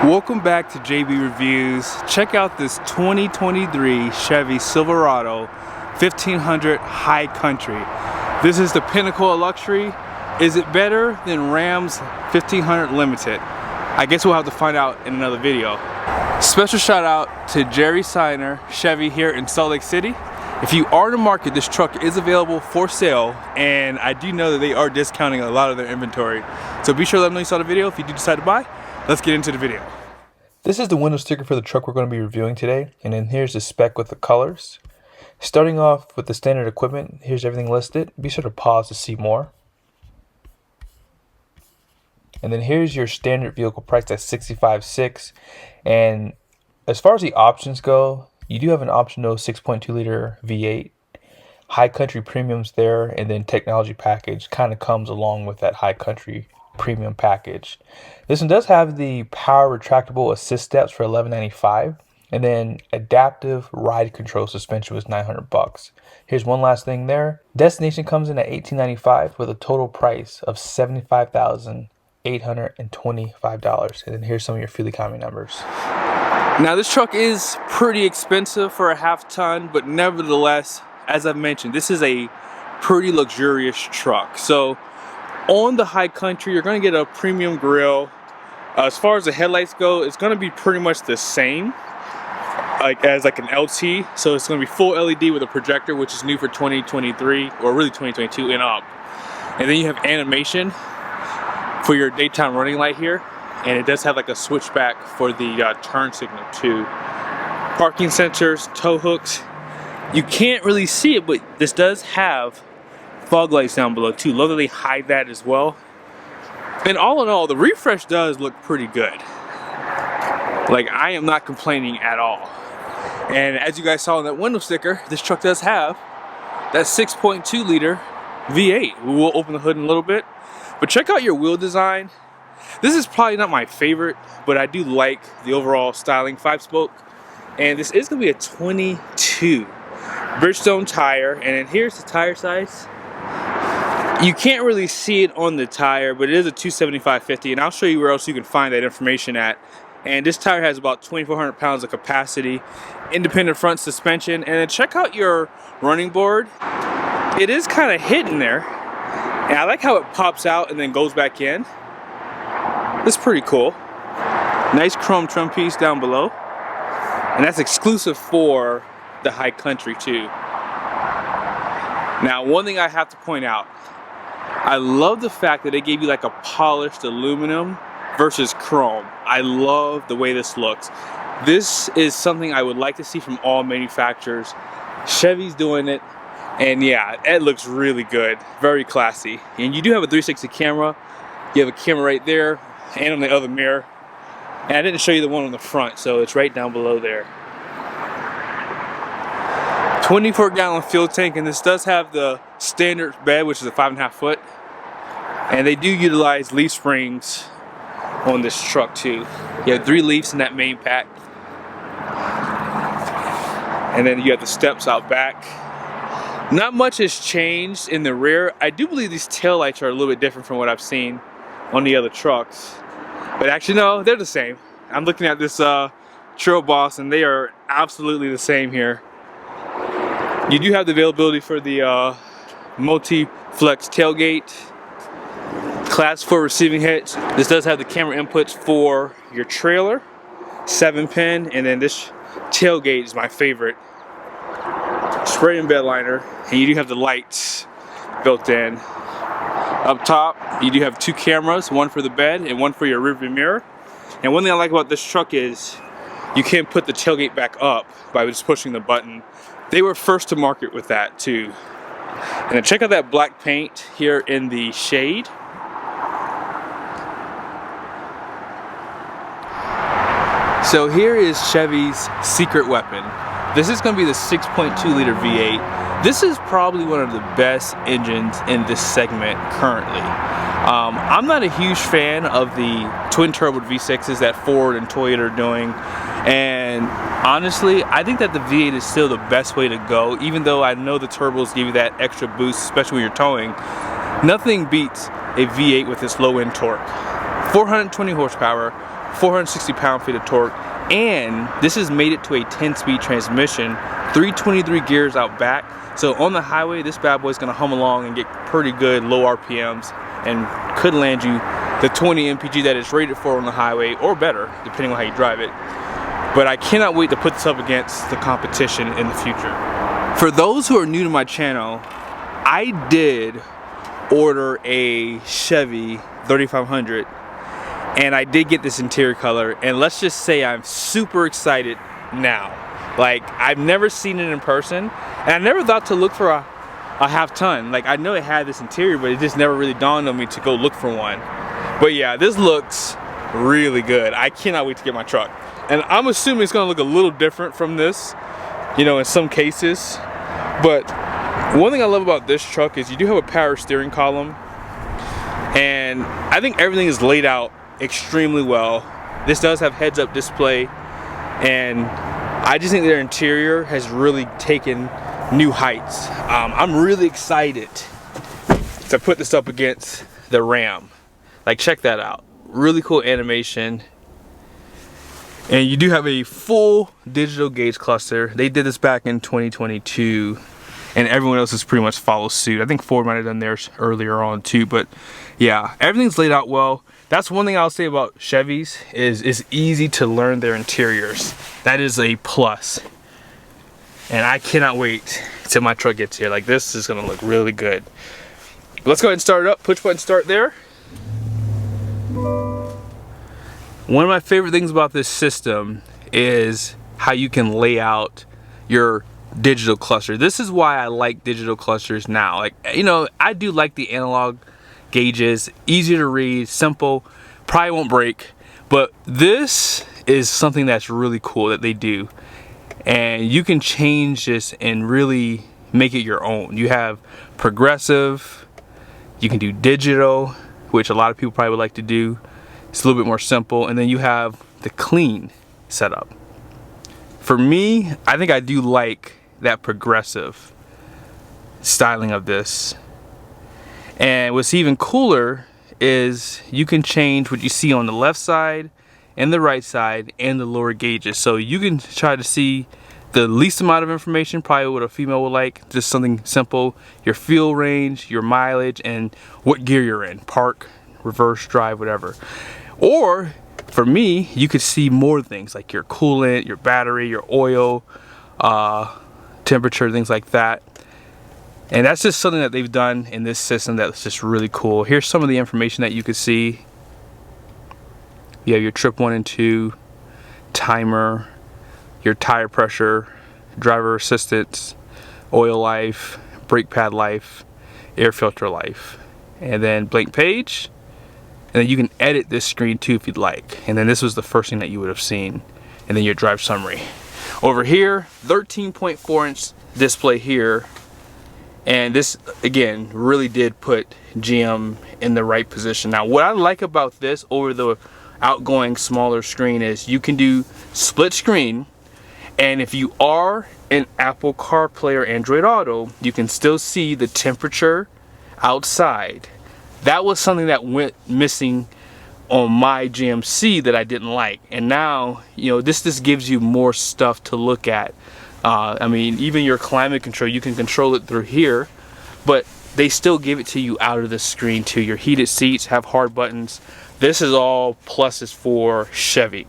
Welcome back to JB Reviews. Check out this 2023 Chevy Silverado 1500 High Country. This is the pinnacle of luxury. Is it better than Ram's 1500 Limited? I guess we'll have to find out in another video. Special shout out to Jerry Seiner Chevy here in Salt Lake City. If you are in the market, this truck is available for sale, and I do know that they are discounting a lot of their inventory. So be sure to let them know you saw the video if you do decide to buy. Let's get into the video. This is the window sticker for the truck we're going to be reviewing today, and then here's the spec with the colors. Starting off with the standard equipment, here's everything listed. Be sure to pause to see more. And then here's your standard vehicle price at $65,600. And as far as the options go, you do have an optional 6.2 liter V8. High Country premiums there, and then technology package kind of comes along with that High Country premium package. This one does have the power retractable assist steps for $1195, and then adaptive ride control suspension was $900. Here's one last thing there. Destination comes in at $1895 with a total price of $75,825. And then here's some of your fuel economy numbers. Now this truck is pretty expensive for a half ton, but nevertheless, as I've mentioned, this is a pretty luxurious truck. So on the High Country, you're going to get a premium grille. As far as the headlights go, it's going to be pretty much the same as an LT. So it's going to be full LED with a projector, which is new for 2023, or really 2022 and up. And then you have animation for your daytime running light here. And it does have like a switchback for the turn signal too. Parking sensors, tow hooks. You can't really see it, but this does have fog lights down below too. Love that they hide that as well. And all in all, the refresh does look pretty good. Like, I am not complaining at all. And as you guys saw in that window sticker, this truck does have that 6.2 liter V8. We will open the hood in a little bit. But check out your wheel design. This is probably not my favorite, but I do like the overall styling. 5-spoke. And this is going to be a 22 Bridgestone tire. And then here's the tire size. You can't really see it on the tire, but it is a 275/50, and I'll show you where else you can find that information at. And this tire has about 2,400 pounds of capacity, independent front suspension, and then check out your running board. It is kind of hidden there, and I like how it pops out and then goes back in. It's pretty cool. Nice chrome trim piece down below, and that's exclusive for the High Country too. Now, one thing I have to point out, I love the fact that they gave you like a polished aluminum versus chrome. I love the way this looks. This is something I would like to see from all manufacturers. Chevy's doing it, and yeah, it looks really good. Very classy. And you do have a 360 camera. You have a camera right there and on the other mirror. And I didn't show you the one on the front, so it's right down below there. 24-gallon fuel tank, and this does have the standard bed, which is a 5.5 foot. And they do utilize leaf springs on this truck too. You have 3 leaves in that main pack. And then you have the steps out back. Not much has changed in the rear. I do believe these taillights are a little bit different from what I've seen on the other trucks. But actually no, they're the same. I'm looking at this Trail Boss, and they are absolutely the same here. You do have the availability for the multi-flex tailgate, class 4 receiving hitch. This does have the camera inputs for your trailer, 7-pin, and then this tailgate is my favorite. Spray and bed liner, and you do have the lights built in. Up top, you do have 2 cameras, one for the bed and one for your rearview mirror. And one thing I like about this truck is you can put the tailgate back up by just pushing the button. They were first to market with that too. And then check out that black paint here in the shade. So here is Chevy's secret weapon. This is going to be the 6.2 liter V8. This is probably one of the best engines in this segment currently. I'm not a huge fan of the twin turbo V6s that Ford and Toyota are doing. And honestly, I think that the V8 is still the best way to go, even though I know the turbos give you that extra boost, especially when you're towing. Nothing beats a V8 with its low end torque. 420 horsepower, 460 pound-feet of torque, and this has made it to a 10-speed transmission, 323 gears out back. So on the highway, this bad boy is gonna hum along and get pretty good low RPMs and could land you the 20 mpg that it's rated for on the highway, or better, depending on how you drive it. But I cannot wait to put this up against the competition in the future. For those who are new to my channel, I did order a Chevy 3500, and I did get this interior color, and let's just say I'm super excited now. Like, I've never seen it in person, and I never thought to look for a half ton. Like, I know it had this interior, but it just never really dawned on me to go look for one. But yeah, this looks really good. I cannot wait to get my truck. And I'm assuming it's gonna look a little different from this, you know, in some cases. But one thing I love about this truck is you do have a power steering column, and I think everything is laid out extremely well. This does have heads-up display, and I just think their interior has really taken new heights. I'm really excited to put this up against the Ram. Like, check that out. Really cool animation. And you do have a full digital gauge cluster. They did this back in 2022, and everyone else has pretty much followed suit. I think Ford might have done theirs earlier on too, but yeah, everything's laid out well. That's one thing I'll say about Chevys, is it's easy to learn their interiors. That is a plus. And I cannot wait till my truck gets here. Like, this is gonna look really good. Let's go ahead and start it up. Push button start there. One of my favorite things about this system is how you can lay out your digital cluster. This is why I like digital clusters now. Like, you know, I do like the analog gauges, easy to read, simple, probably won't break, but this is something that's really cool that they do. And you can change this and really make it your own. You have progressive, you can do digital, which a lot of people probably would like to do. It's a little bit more simple. And then you have the clean setup. For me, I think I do like that progressive styling of this. And what's even cooler is you can change what you see on the left side and the right side and the lower gauges. So you can try to see the least amount of information, probably what a female would like, just something simple, your fuel range, your mileage, and what gear you're in, park, reverse, drive, whatever. Or for me, you could see more things like your coolant, your battery, your oil, temperature, things like that. And that's just something that they've done in this system that's just really cool. Here's some of the information that you could see. You have your trip 1 and 2, timer, your tire pressure, driver assistance, oil life, brake pad life, air filter life, and then blank page. And then you can edit this screen too if you'd like. And then this was the first thing that you would have seen. And then your drive summary. Over here, 13.4-inch display here. And this, again, really did put GM in the right position. Now, what I like about this over the outgoing smaller screen is you can do split screen. And if you are an Apple CarPlay or Android Auto, you can still see the temperature outside. That was something that went missing on my GMC that I didn't like. And now, you know, this just gives you more stuff to look at. I mean, even your climate control, you can control it through here, but they still give it to you out of the screen too. Your heated seats have hard buttons. This is all pluses for Chevy.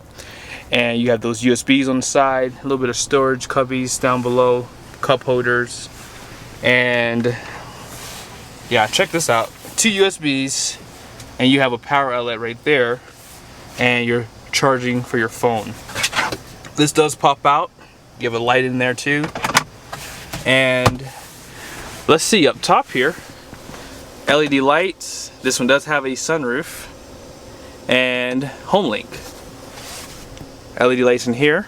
And you have those USBs on the side, a little bit of storage cubbies down below, cup holders, and yeah, check this out. 2 USBs, and you have a power outlet right there, and you're charging for your phone. This does pop out. You have a light in there too. And let's see, up top here, LED lights. This one does have a sunroof and HomeLink. LED lights in here.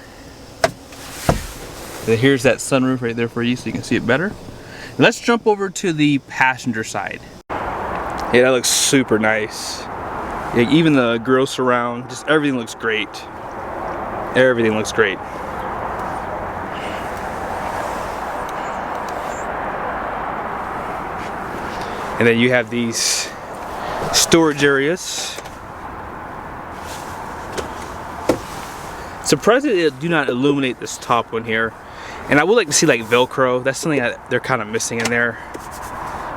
Then here's that sunroof right there for you so you can see it better. And let's jump over to the passenger side. Yeah, that looks super nice. Yeah, even the grill surround, just everything looks great. Everything looks great. And then you have these storage areas. Surprised they do not illuminate this top one here. And I would like to see like Velcro. That's something that they're kind of missing in there.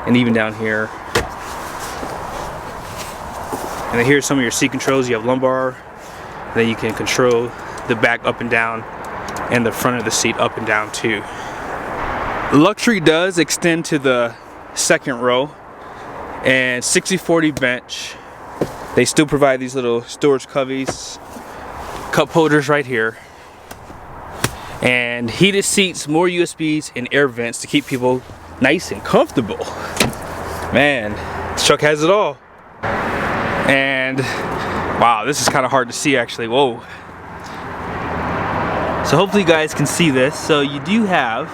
And even down here. And then here's some of your seat controls. You have lumbar. And then you can control the back up and down. And the front of the seat up and down too. Luxury does extend to the second row. And 60/40 bench. They still provide these little storage coveys. Cup holders right here. And heated seats, more USBs, and air vents to keep people nice and comfortable. Man, this truck has it all. And wow, this is kind of hard to see actually. Whoa. So hopefully you guys can see this. So you do have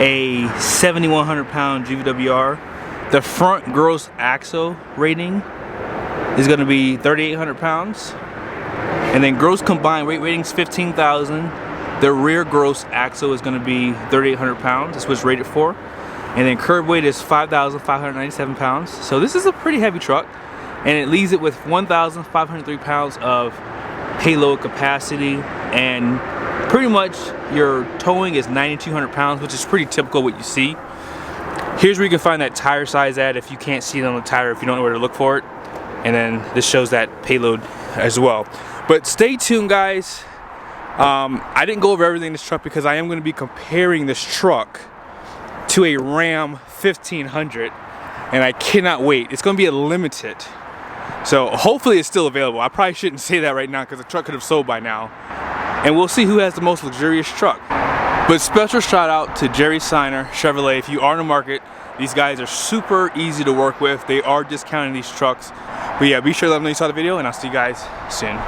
a 7,100 pound GVWR. The front gross axle rating is going to be 3,800 pounds. And then gross combined weight rating is 15,000. The rear gross axle is going to be 3,800 pounds. That's what it's rated for. And then curb weight is 5,597 pounds. So this is a pretty heavy truck. And it leaves it with 1,503 pounds of payload capacity. And pretty much your towing is 9,200 pounds, which is pretty typical what you see. Here's where you can find that tire size at if you can't see it on the tire, if you don't know where to look for it. And then this shows that payload as well. But stay tuned, guys. I didn't go over everything in this truck because I am going to be comparing this truck to a Ram 1500, and I cannot wait. It's going to be a limited, so hopefully it's still available. I probably shouldn't say that right now because the truck could have sold by now, and we'll see who has the most luxurious truck. But special shout out to Jerry Seiner Chevrolet. If you are in the market, these guys are super easy to work with. They are discounting these trucks. But yeah, be sure to let them know you saw the video, and I'll see you guys soon.